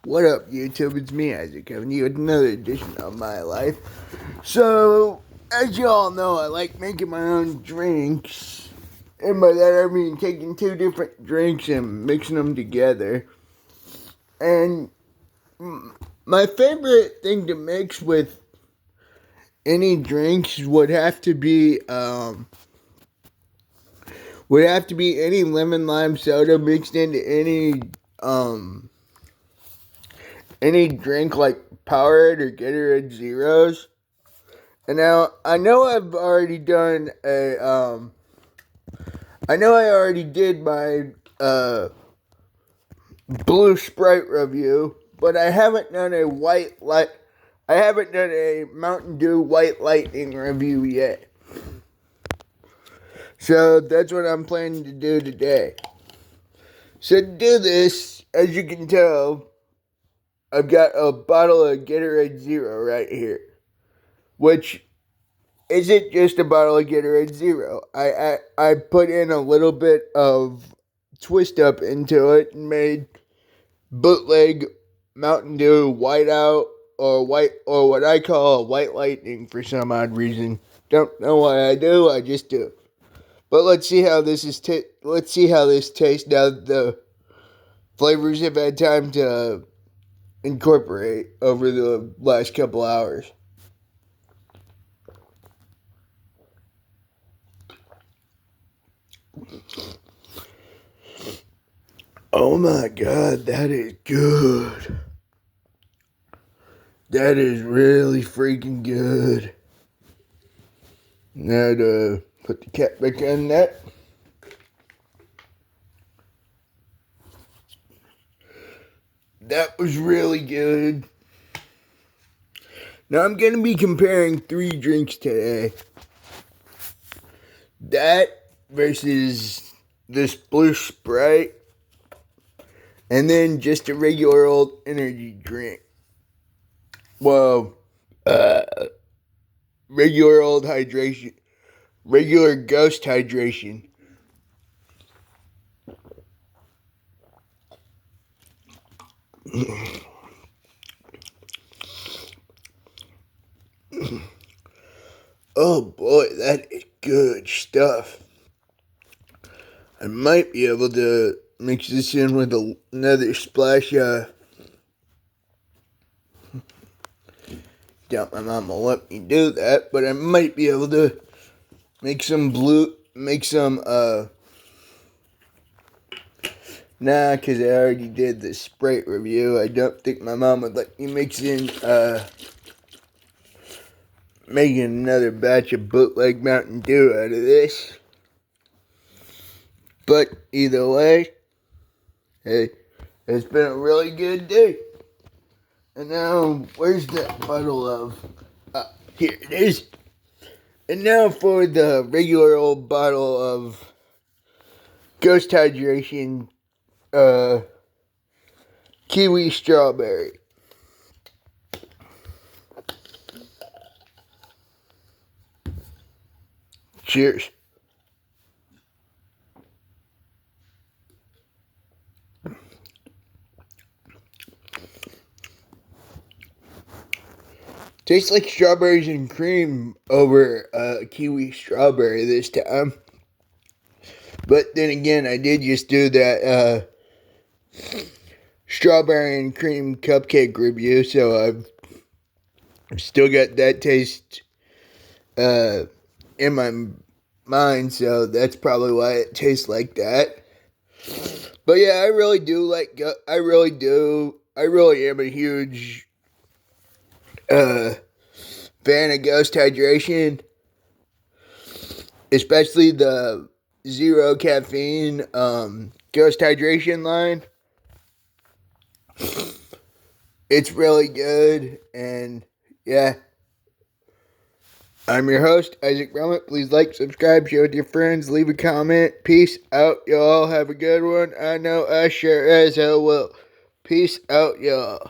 What up, YouTube? It's me, Isaac, coming to you with another edition of my life. So, as you all know, I like making my own drinks. And by that, I mean taking two different drinks and mixing them together. And my favorite thing to mix with any drinks would have to be any lemon lime soda mixed into any drink like Powerade or Gatorade Zeros. And now I know I already did my blue Sprite review, but I haven't done a Mountain Dew White Lightning review yet. So that's what I'm planning to do today. So to do this, as you can tell, I've got a bottle of Gatorade Zero right here, which isn't just a bottle of Gatorade Zero. I put in a little bit of twist up into it and made Bootleg Mountain Dew Whiteout or what I call a White Lightning for some odd reason. Don't know why I do. I just do. But let's see how this tastes now that the flavors have had time to incorporate over the last couple hours. Oh my God, that is good. That is really freaking good. Now to put the cap back on that. That was really good. Now I'm going to be comparing three drinks today. That versus this blue Sprite. And then just a regular old energy drink. Well, regular old hydration. Regular Ghost hydration. Oh boy, that is good stuff. I might be able to mix this in with another splash of... Doubt my mom will let me do that, but I might be able to make some nah, because I already did the Sprite review. I don't think my mom would let me mix in, making another batch of Bootleg Mountain Dew out of this. But either way, hey, it's been a really good day. And now, where's that bottle of... here it is. And now for the regular old bottle of Ghost Hydration Kiwi Strawberry. Cheers. Tastes like strawberries and cream over kiwi strawberry this time. But then again, I did just do that strawberry and cream cupcake review, so I've still got that taste in my mind, so that's probably why it tastes like that. But yeah, I really am a huge fan of Ghost Hydration, especially the zero caffeine Ghost Hydration line. It's really good, and yeah. I'm your host, Isaac Brummett. Please like, subscribe, share with your friends, leave a comment. Peace out, y'all. Have a good one. I know I sure as hell will. Peace out, y'all.